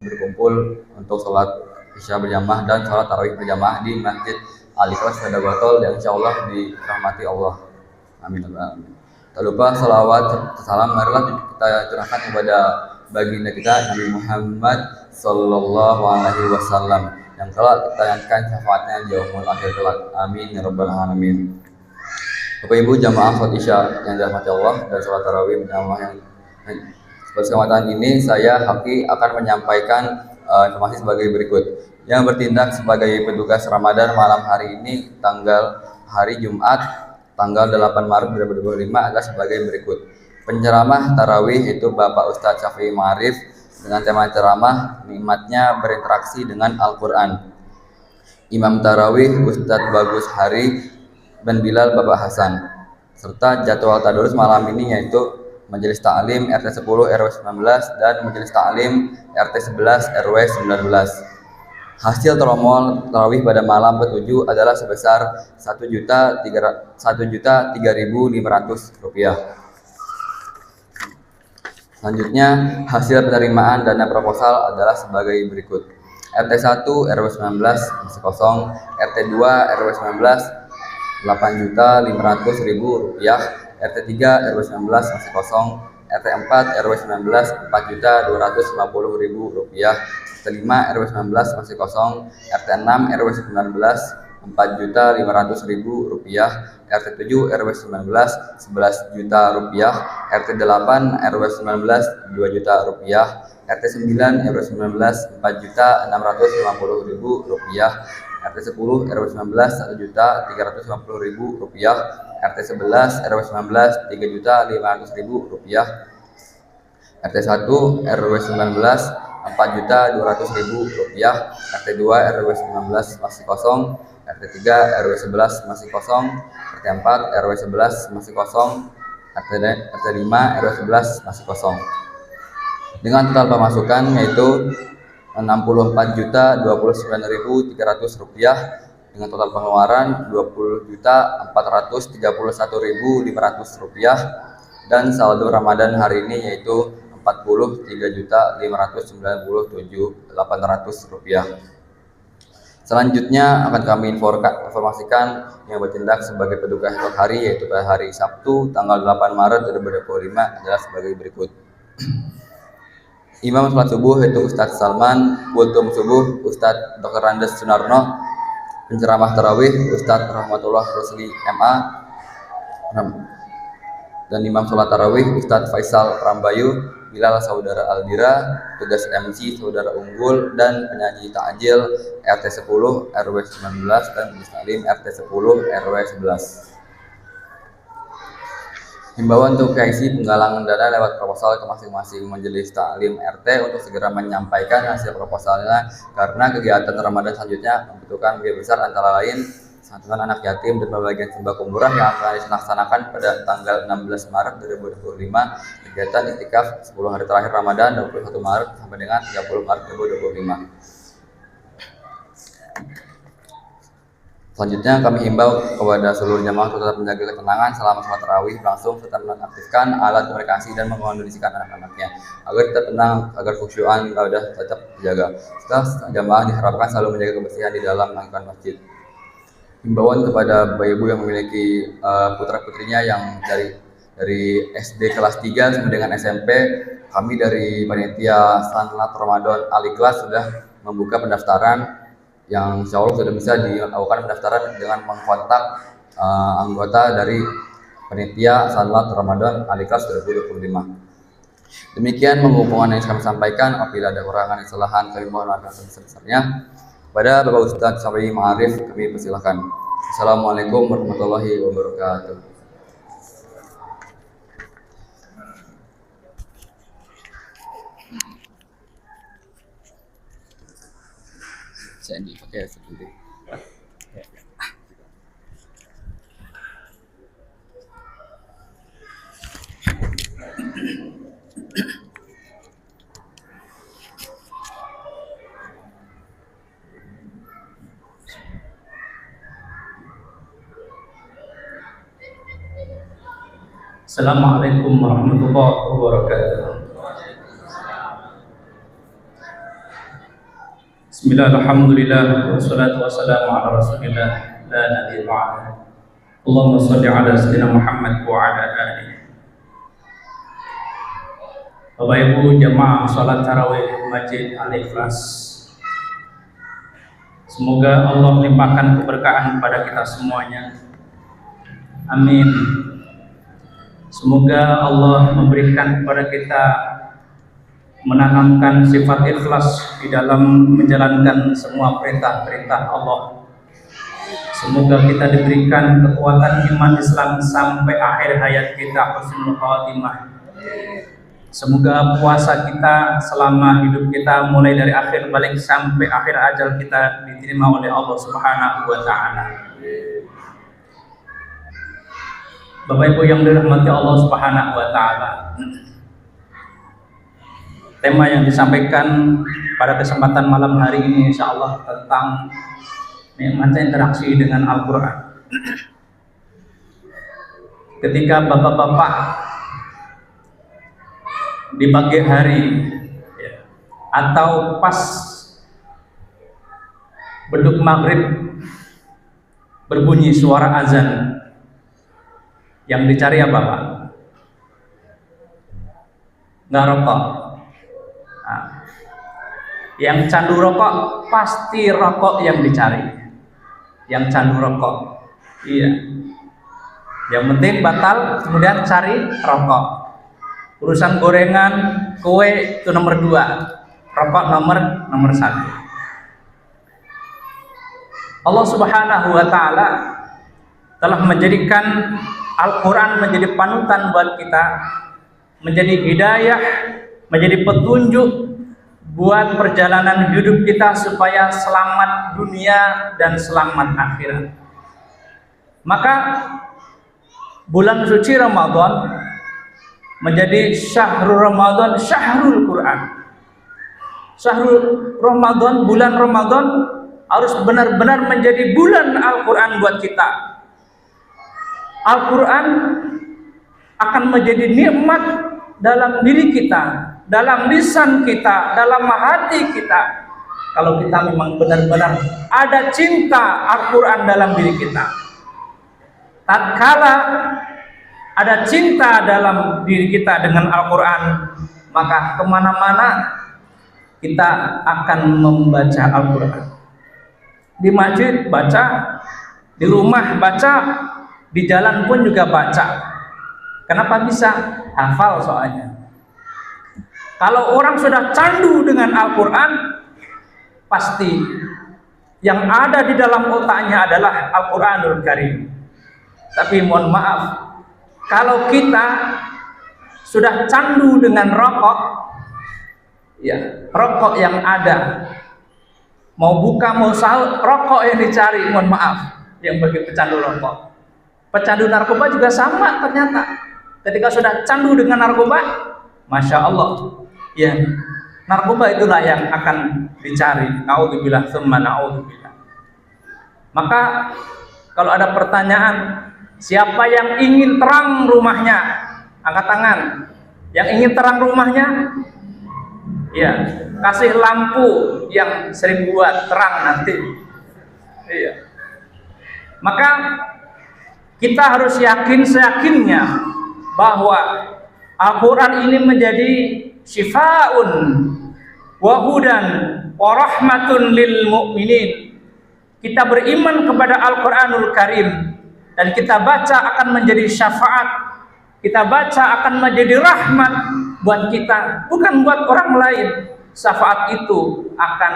berkumpul untuk sholat isya berjamaah dan sholat tarawih berjamaah di Masjid Al-Ikhlas Sada Botol yang insyaallah dirahmati Allah. Amin. Tak lupa salawat salam marilah kita curahkan kepada baginda kita Nabi Muhammad sallallahu alaihi wasallam yang kelak kita nantikan syafaatnya di yaumul akhir kelak. Amin ya rabbal alamin. Bapak Ibu jamaah sholat isya yang dirahmati Allah dan sholat tarawih berjamaah yang kesempatan ini saya Haki akan menyampaikan informasi sebagai berikut. Yang bertindak sebagai petugas Ramadan malam hari ini tanggal hari Jumat tanggal 8 Maret 2025 adalah sebagai berikut. Penceramah tarawih itu Bapak Ustadz Syafi'i Ma'arif dengan tema ceramah nikmatnya berinteraksi dengan Al-Quran. Imam tarawih Ustadz Bagus Hari dan Bilal Bapak Hasan. Serta jadwal tadarus malam ini yaitu Majelis Ta'lim RT 10 RW 19 dan Majelis Ta'lim RT 11 RW 19. Hasil tromol tarawih pada malam ke-7 adalah sebesar Rp1.300.500. Selanjutnya, hasil penerimaan dana proposal adalah sebagai berikut. RT 1 RW 19 masih kosong, RT 2 RW 19 Rp8.500.000, RT 3 RW 19 masih kosong, RT 4 RW 19 Rp4.250.000, RT 5 RW 19 masih kosong, RT 6 RW 19 Rp4.500.000, RT 7 RW 19 Rp11 juta, RT 8 RW 19 Rp2 juta, RT 9 RW 19 Rp4.650.000, RT 10 RW 19 Rp1.350.000, RT 11 RW 19 Rp3.500.000, RT 1 RW 19 Rp4.200.000, RT 2 RW 19 masih kosong, RT 3 RW 11 masih kosong, RT 4 RW 11 masih kosong, RT 5 RW 11 masih kosong. Dengan total pemasukan yaitu Rp60.029.300, dengan total pengeluaran Rp20.431.500, dan saldo Ramadan hari ini yaitu Rp43.597.800. Selanjutnya akan kami informasikan yang bertindak sebagai petugas esok hari yaitu pada hari Sabtu tanggal 8 Maret 2025 adalah sebagai berikut. Imam sholat subuh yaitu Ustadz Salman, kultum subuh Ustadz Dr. Randes Sunarno, penceramah tarawih Ustadz Rahmatullah Rusli MA, dan imam sholat tarawih Ustadz Faisal Rambayu, Bilal Saudara Aldira, tugas MC Saudara Unggul, dan penyanyi takjil RT 10 RW 19 dan Muslim RT 10 RW 11. Himbauan untuk KIC penggalangan dana lewat proposal ke masing-masing majelis taklim RT untuk segera menyampaikan hasil proposalnya karena kegiatan Ramadan selanjutnya membutuhkan biaya besar antara lain santunan anak yatim dan pembagian sembako murah yang akan dilaksanakan pada tanggal 16 Maret 2025, kegiatan iktikaf 10 hari terakhir Ramadan 21 Maret sampai dengan 30 Maret 2025. Selanjutnya kami himbau kepada seluruh jamaah untuk tetap menjaga ketenangan selama sholat tarawih berlangsung serta menonaktifkan alat komunikasi dan mengkondisikan anak-anaknya agar tetap tenang, agar khusyuan ibadah tetap dijaga. Setelah jamaah diharapkan selalu menjaga kebersihan di dalam lingkungan masjid. Himbauan kepada bapak ibu yang memiliki putra-putrinya yang dari SD kelas 3 sampai dengan SMP, kami dari panitia Sanlat Ramadan Al-Ikhlas sudah membuka pendaftaran yang insya Allah sudah bisa dilakukan pendaftaran dengan mengkontak anggota dari panitia Sanlat Ramadan Al-Ikhlas 2025. Demikian pengumuman yang kami sampaikan. Apabila ada kekurangan kesalahan kami mohon maaf sebesar-besarnya. Pada Bapak Ustadz Syafi'i Ma'arif kami persilakan. Assalamualaikum warahmatullahi wabarakatuh. Ini pakai seperti Assalamualaikum warahmatullahi wabarakatuh. Bismillah, alhamdulillah, wassalatu wassalamu ala rasulillah, la nabiyya ba'da. Allahumma sholli ala sayyidina Muhammad wa ala alihi. Bapak Ibu jamaah salat tarawih Masjid Al-Ikhlas, semoga Allah limpahkan keberkahan kepada kita semuanya. Amin. Semoga Allah memberikan kepada kita, menanamkan sifat ikhlas di dalam menjalankan semua perintah-perintah Allah. Semoga kita diberikan kekuatan iman Islam sampai akhir hayat kita, husnul khatimah. Semoga puasa kita selama hidup kita, mulai dari akhir balik sampai akhir ajal kita, diterima oleh Allah Subhanahu wa Ta'ala. Bapak Ibu yang dirahmati Allah Subhanahu wa Ta'ala, tema yang disampaikan pada kesempatan malam hari ini insya Allah tentang nikmatnya interaksi dengan Al-Quran. Ketika bapak-bapak di pagi hari atau pas beduk maghrib berbunyi suara azan, yang dicari apa Pak? Nggak rokok. Yang candu rokok pasti rokok yang dicari. Yang candu rokok, iya. Yang penting batal, kemudian cari rokok. Urusan gorengan, kue itu nomor 2, rokok nomor 1. Allah Subhanahu wa Ta'ala telah menjadikan Al-Quran menjadi panutan buat kita, menjadi hidayah, menjadi petunjuk buat perjalanan hidup kita supaya selamat dunia dan selamat akhirat. Maka bulan suci Ramadan menjadi syahrul Ramadan, syahrul Quran. Syahrul Ramadan, bulan Ramadan harus benar-benar menjadi bulan Al-Quran buat kita. Al-Quran akan menjadi nikmat dalam diri kita, dalam lisan kita, dalam hati kita, kalau kita memang benar-benar ada cinta Al-Quran dalam diri kita. Tatkala ada cinta dalam diri kita dengan Al-Quran, maka kemana-mana kita akan membaca Al-Quran. Di masjid baca, di rumah baca, di jalan pun juga baca. Kenapa bisa? Hafal soalnya. Kalau orang sudah candu dengan Al-Quran, pasti yang ada di dalam otaknya adalah Al-Quranul Karim. Tapi mohon maaf, kalau kita sudah candu dengan rokok, ya rokok yang ada, mau buka mau sahur, rokok yang dicari, mohon maaf, yang bagi pecandu rokok. Pecandu narkoba juga sama ternyata. Ketika sudah candu dengan narkoba, Masya Allah, ya, narkoba itulah yang akan dicari. Naudzubillah, tsumma naudzubillah. Maka kalau ada pertanyaan, siapa yang ingin terang rumahnya? Angkat tangan. Yang ingin terang rumahnya? Ya, kasih lampu yang 1000 watt terang nanti. Iya. Maka kita harus yakin seyakinnya bahwa Al-Quran ini menjadi syifaun wa hudan wa rahmatun lil mu'minin. Kita beriman kepada Al-Quranul Karim dan kita baca akan menjadi syafaat, kita baca akan menjadi rahmat buat kita, bukan buat orang lain. Syafaat itu akan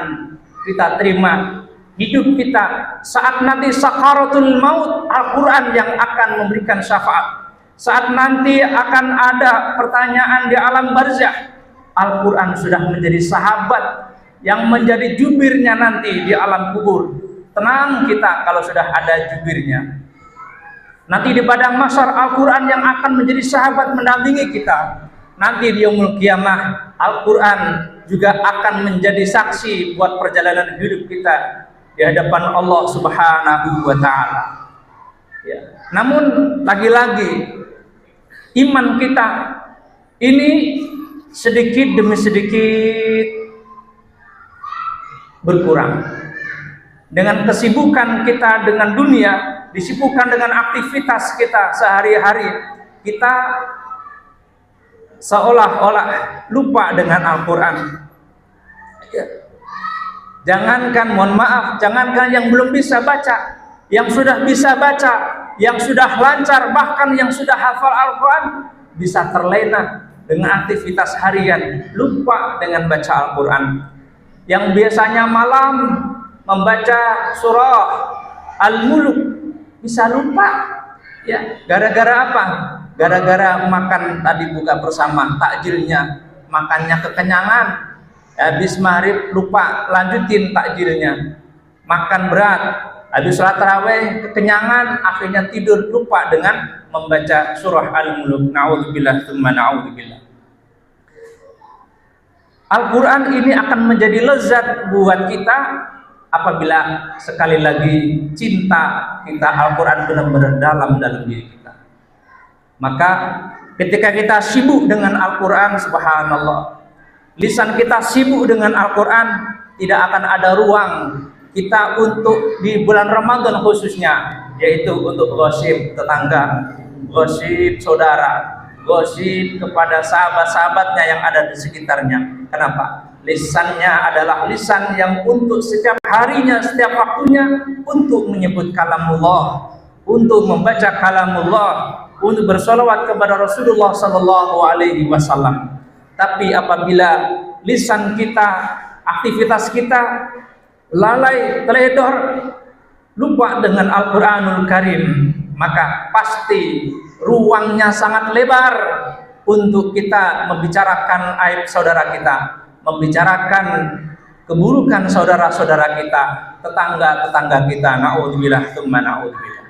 kita terima hidup kita saat nanti sakaratul maut. Al-Quran yang akan memberikan syafaat. Saat nanti akan ada pertanyaan di alam barzakh, Al-Quran sudah menjadi sahabat yang menjadi jubirnya nanti di alam kubur. Tenang kita kalau sudah ada jubirnya. Nanti di padang mahsyar, Al-Quran yang akan menjadi sahabat mendampingi kita. Nanti di yaumul qiyamah, Al-Quran juga akan menjadi saksi buat perjalanan hidup kita di hadapan Allah Subhanahu wa Ta'ala. Ya. Namun lagi-lagi iman kita ini sedikit demi sedikit berkurang. Dengan kesibukan kita dengan dunia, disibukkan dengan aktivitas kita sehari-hari, kita seolah-olah lupa dengan Al-Quran. Jangankan, mohon maaf, jangankan yang belum bisa baca, yang sudah bisa baca, yang sudah lancar, bahkan yang sudah hafal Al-Quran, bisa terlena dengan aktivitas harian, lupa dengan baca Al-Quran. Yang biasanya malam membaca surah Al-Mulk bisa lupa, ya, gara-gara apa? Gara-gara makan tadi buka bersama, takjilnya, makannya kekenyangan, habis maghrib lupa lanjutin takjilnya, makan berat, habis sholat tarawih kekenyangan, akhirnya tidur, lupa dengan membaca surah Al-Mulk. Na'udzubillah tsumma na'udzubillah. Al-Quran ini akan menjadi lezat buat kita apabila sekali lagi cinta kita Al-Quran benar-benar dalam diri kita. Maka ketika kita sibuk dengan Al-Quran, subhanallah, lisan kita sibuk dengan Al-Quran, tidak akan ada ruang kita untuk di bulan Ramadan khususnya, yaitu untuk gosip tetangga, gosip saudara, gosip kepada sahabat-sahabatnya yang ada di sekitarnya. Kenapa? Lisannya adalah lisan yang untuk setiap harinya, setiap waktunya untuk menyebut kalamullah, untuk membaca kalamullah, untuk bersolawat kepada Rasulullah sallallahu alaihi wasallam. Tapi apabila lisan kita, aktivitas kita lalai, teledor, lupa dengan Al-Quranul Karim, maka pasti ruangnya sangat lebar untuk kita membicarakan aib saudara kita, membicarakan keburukan saudara-saudara kita, tetangga-tetangga kita. Na'udzubillah tsumma na'udzubillah.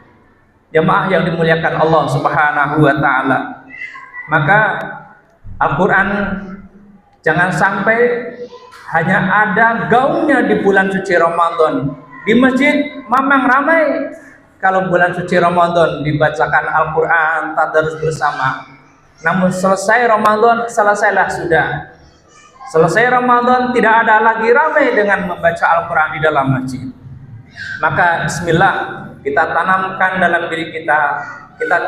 Jamaah yang dimuliakan Allah Subhanahu wa taala. Maka Al-Quran jangan sampai hanya ada gaungnya di bulan suci Ramadan. Di masjid memang ramai kalau bulan suci Ramadan dibacakan Al-Quran, tadarus bersama. Namun selesai Ramadan, selesailah sudah. Selesai Ramadan tidak ada lagi ramai dengan membaca Al-Quran di dalam masjid. Maka bismillah, kita tanamkan dalam diri kita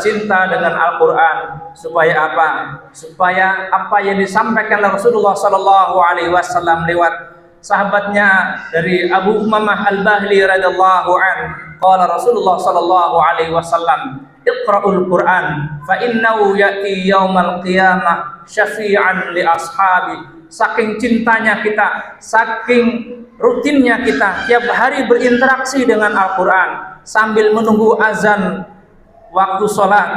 cinta dengan Al-Quran. Supaya apa? Supaya apa yang disampaikan oleh Rasulullah sallallahu alaihi wasallam lewat sahabatnya dari Abu Umamah Al-Bahili radhiyallahu anhu, qala Rasulullah sallallahu alaihi wasallam, iqra'ul Qur'an fa innahu ya'ti yaumal qiyamah syafi'an li ashabi. Saking cintanya kita, saking rutinnya kita tiap hari berinteraksi dengan Al-Quran sambil menunggu azan waktu sholat.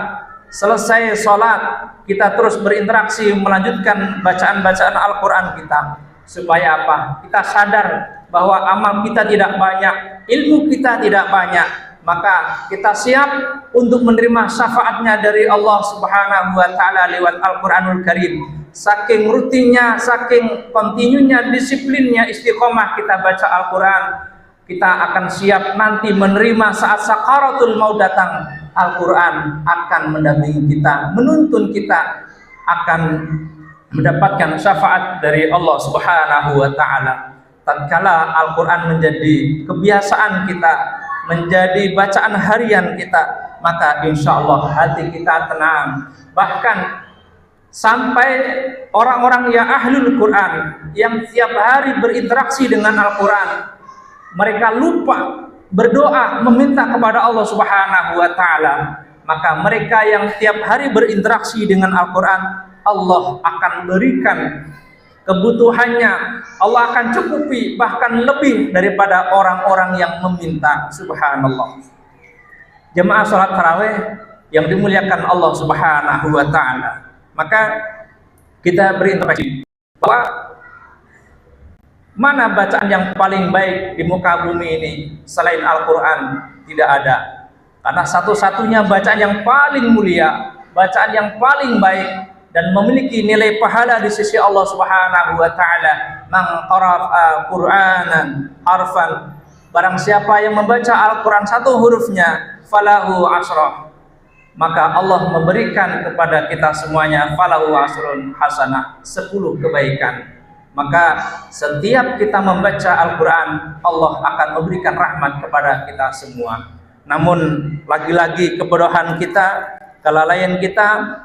Selesai sholat kita terus berinteraksi melanjutkan bacaan-bacaan Al-Quran kita. Supaya apa? Kita sadar bahwa amal kita tidak banyak, ilmu kita tidak banyak, maka kita siap untuk menerima syafaatnya dari Allah Subhanahu wa taala lewat Al-Quranul Karim. Saking rutinnya, saking kontinunya, disiplinnya, istiqomah kita baca Al-Quran, kita akan siap nanti menerima saat sakaratul maut datang. Al-Quran akan mendampingi kita, menuntun kita, akan mendapatkan syafaat dari Allah Subhanahu wa taala. Tatkala Al-Quran menjadi kebiasaan kita, menjadi bacaan harian kita, maka insya Allah hati kita tenang. Bahkan sampai orang-orang yang ahlul Quran, yang tiap hari berinteraksi dengan Al-Quran, mereka lupa berdoa meminta kepada Allah Subhanahu wa taala. Maka mereka yang tiap hari berinteraksi dengan Al-Quran, Allah akan berikan kebutuhannya, Allah akan cukupi bahkan lebih daripada orang-orang yang meminta. Subhanallah. Jemaah salat tarawih yang dimuliakan Allah Subhanahu wa taala, maka kita berintrospeksi bahwa mana bacaan yang paling baik di muka bumi ini selain Al-Quran? Tidak ada. Karena satu-satunya bacaan yang paling mulia, bacaan yang paling baik dan memiliki nilai pahala di sisi Allah Subhanahu wa taala, man qara'a Qur'anan harfan, barang siapa yang membaca Al-Quran satu hurufnya, falahu asrah, maka Allah memberikan kepada kita semuanya falahu asrun hasanah, 10 kebaikan. maka setiap kita membaca Al-Quran, Allah akan memberikan rahmat kepada kita semua. Namun lagi-lagi kebodohan kita, kelalaian kita,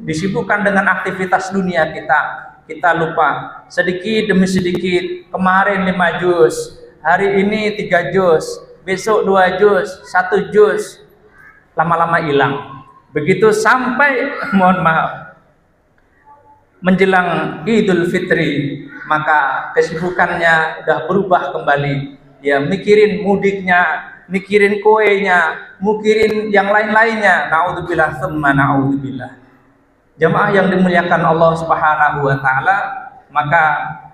disibukkan dengan aktivitas dunia kita lupa sedikit demi sedikit. Kemarin 5 juz, hari ini 3 juz, besok 2 juz, 1 juz, lama-lama hilang. Begitu sampai mohon maaf menjelang Idul Fitri, maka kesibukannya udah berubah kembali. Ya, mikirin mudiknya, mikirin kuenya, mikirin yang lain-lainnya. Naudzubillah tsumma naudzubillah. Jamaah yang dimuliakan Allah Subhanahu wa taala, maka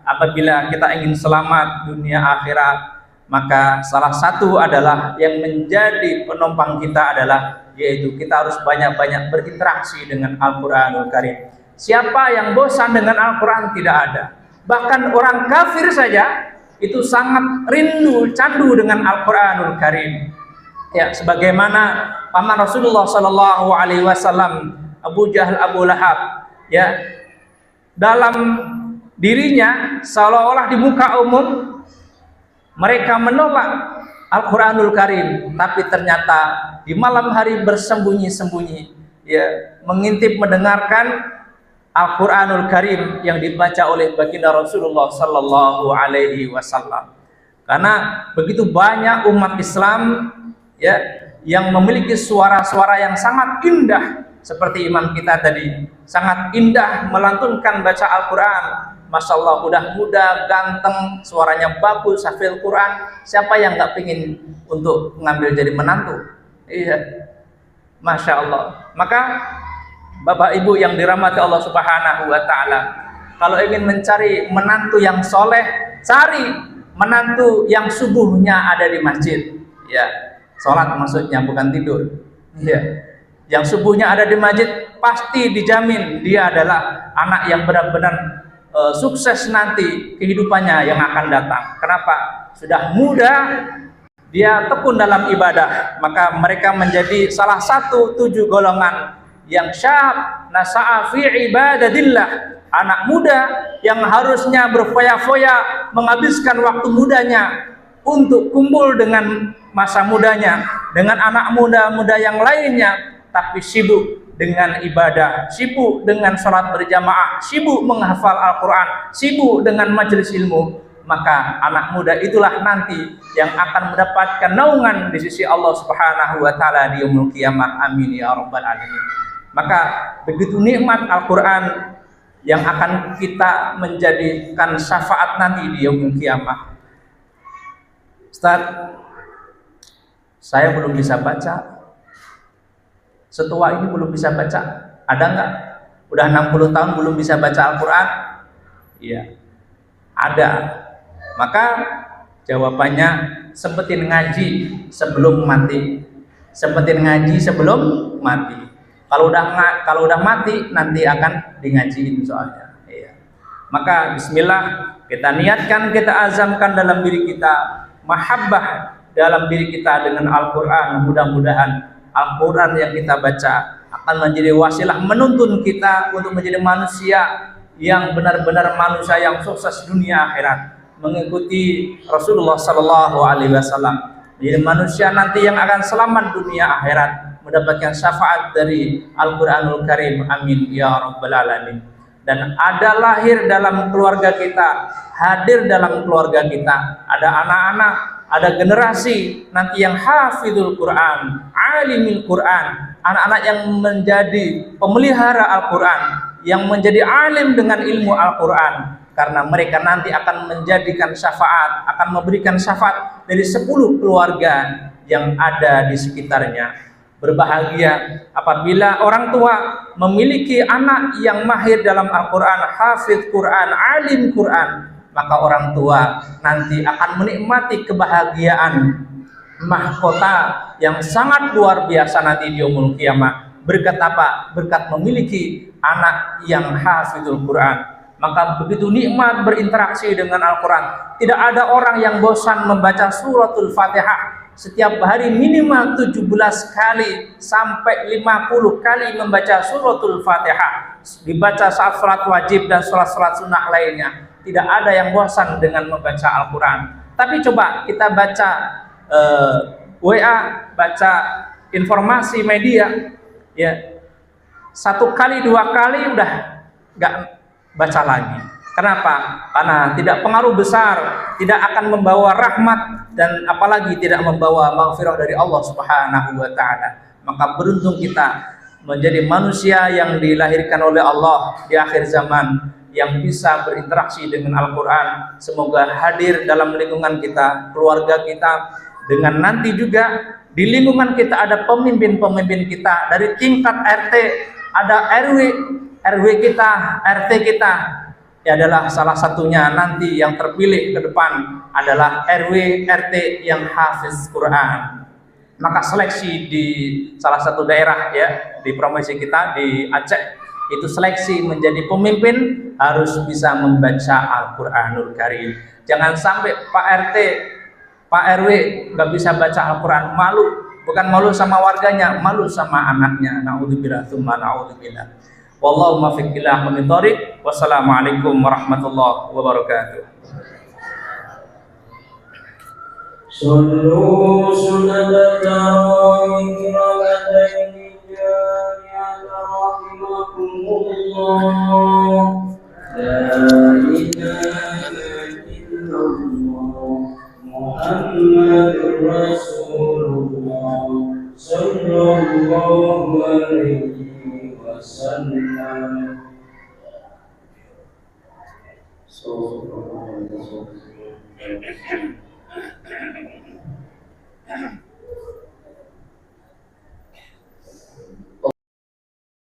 apabila kita ingin selamat dunia akhirat, maka salah satu adalah yang menjadi penopang kita adalah yaitu kita harus banyak-banyak berinteraksi dengan Al-Qur'anul Karim. Siapa yang bosan dengan Al-Quran? Tidak ada. Bahkan orang kafir saja itu sangat rindu, candu dengan Al-Quranul Karim. Ya, sebagaimana paman Rasulullah Sallallahu Alaihi Wasallam, Abu Jahal, Abu Lahab, ya, dalam dirinya seolah-olah di muka umum mereka menolak Al-Quranul Karim, tapi ternyata di malam hari bersembunyi-sembunyi, ya, mengintip mendengarkan Al-Quranul Karim yang dibaca oleh baginda Rasulullah Sallallahu Alaihi Wasallam. Karena begitu banyak umat Islam, ya, yang memiliki suara-suara yang sangat indah, seperti imam kita tadi, sangat indah melantunkan baca Al-Quran. Masya Allah, udah muda, ganteng, suaranya bagus, hafal Quran. Siapa yang nggak pingin untuk mengambil jadi menantu? Iya, Masya Allah. Maka Bapak Ibu yang dirahmati Allah Subhanahu wa taala, kalau ingin mencari menantu yang soleh, cari menantu yang subuhnya ada di masjid. Ya, sholat maksudnya, bukan tidur. Ya, yang subuhnya ada di masjid pasti dijamin dia adalah anak yang benar-benar sukses nanti kehidupannya yang akan datang. Kenapa? Sudah muda, dia tekun dalam ibadah, maka mereka menjadi salah satu 7 golongan yang syab nasa'a fi ibadatillah, anak muda yang harusnya berfoya-foya menghabiskan waktu mudanya untuk kumpul dengan masa mudanya dengan anak muda-muda yang lainnya, tapi sibuk dengan ibadah, sibuk dengan sholat berjamaah, sibuk menghafal Al-Quran, sibuk dengan majelis ilmu. Maka anak muda itulah nanti yang akan mendapatkan naungan di sisi Allah Subhanahu wa taala di yaumul qiyamah. Amin ya rabbal alamin. Maka begitu nikmat Al-Quran yang akan kita menjadikan syafaat nanti di yaumul qiyamah. Ustaz, saya belum bisa baca, setua ini belum bisa baca. Ada nggak? Udah 60 tahun belum bisa baca Al-Quran? Iya, ada. Maka jawabannya sempetin ngaji sebelum mati. Sempetin ngaji sebelum mati. Kalau udah mati nanti akan di ngajiin soalnya. Iya. Maka bismillah, kita niatkan, kita azamkan dalam diri kita mahabbah dalam diri kita dengan Al-Quran. Mudah-mudahan Al-Quran yang kita baca akan menjadi wasilah menuntun kita untuk menjadi manusia yang benar-benar manusia yang sukses dunia akhirat, mengikuti Rasulullah Sallallahu Alaihi Wasallam, menjadi manusia nanti yang akan selamat dunia akhirat, mendapatkan syafaat dari Al-Quranul Karim. Amin ya rabbal alamin. Dan ada lahir dalam keluarga kita, hadir dalam keluarga kita, ada anak-anak, ada generasi nanti yang hafizul Quran, alimil Quran, anak-anak yang menjadi pemelihara Al-Quran, yang menjadi alim dengan ilmu Al-Quran, karena mereka nanti akan menjadikan syafaat, akan memberikan syafaat dari 10 keluarga yang ada di sekitarnya. Berbahagia apabila orang tua memiliki anak yang mahir dalam Al-Quran, hafidh Quran, alim Quran, maka orang tua nanti akan menikmati kebahagiaan mahkota yang sangat luar biasa nanti di yaumul qiyamah. Berkat apa? Berkat memiliki anak yang hafidhul Quran. Maka begitu nikmat berinteraksi dengan Al-Quran. Tidak ada orang yang bosan membaca suratul Fatihah. setiap hari minimal 17 kali sampai 50 kali membaca suratul Fatihah, dibaca saat sholat wajib dan sholat-sholat sunnah lainnya. Tidak ada yang bosan dengan membaca Al-Quran. Tapi coba kita baca WA, baca informasi media, ya 1 kali 2 kali udah nggak baca lagi. Kenapa? Karena tidak pengaruh besar, tidak akan membawa rahmat, dan apalagi tidak membawa maghfirah dari Allah Subhanahu wa Ta'ala. Maka beruntung kita menjadi manusia yang dilahirkan oleh Allah di akhir zaman, yang bisa berinteraksi dengan Al-Quran. Semoga hadir dalam lingkungan kita, keluarga kita, dengan nanti juga di lingkungan kita ada pemimpin-pemimpin kita dari tingkat RT, ada RW kita, RT kita. Ya adalah salah satunya nanti yang terpilih ke depan adalah RW RT yang hafiz Quran. Maka seleksi di salah satu daerah, ya, di provinsi kita di Aceh, itu seleksi menjadi pemimpin harus bisa membaca Al-Quranul Karim. Jangan sampai Pak RT, Pak RW nggak bisa baca Al-Quran, malu. Bukan malu sama warganya, malu sama anaknya. Na'udzubillah, tsumma na'udzubillah. Wallahu muwaffiq ila aqwamit thoriq. Wassalamualaikum warahmatullahi wabarakatuh. Sallu sunnatal tarawih raka'ataini jami'an rahimakumullah. La ilaha illallah Muhammadur Rasulullah sallallahu alaihi wasallam. So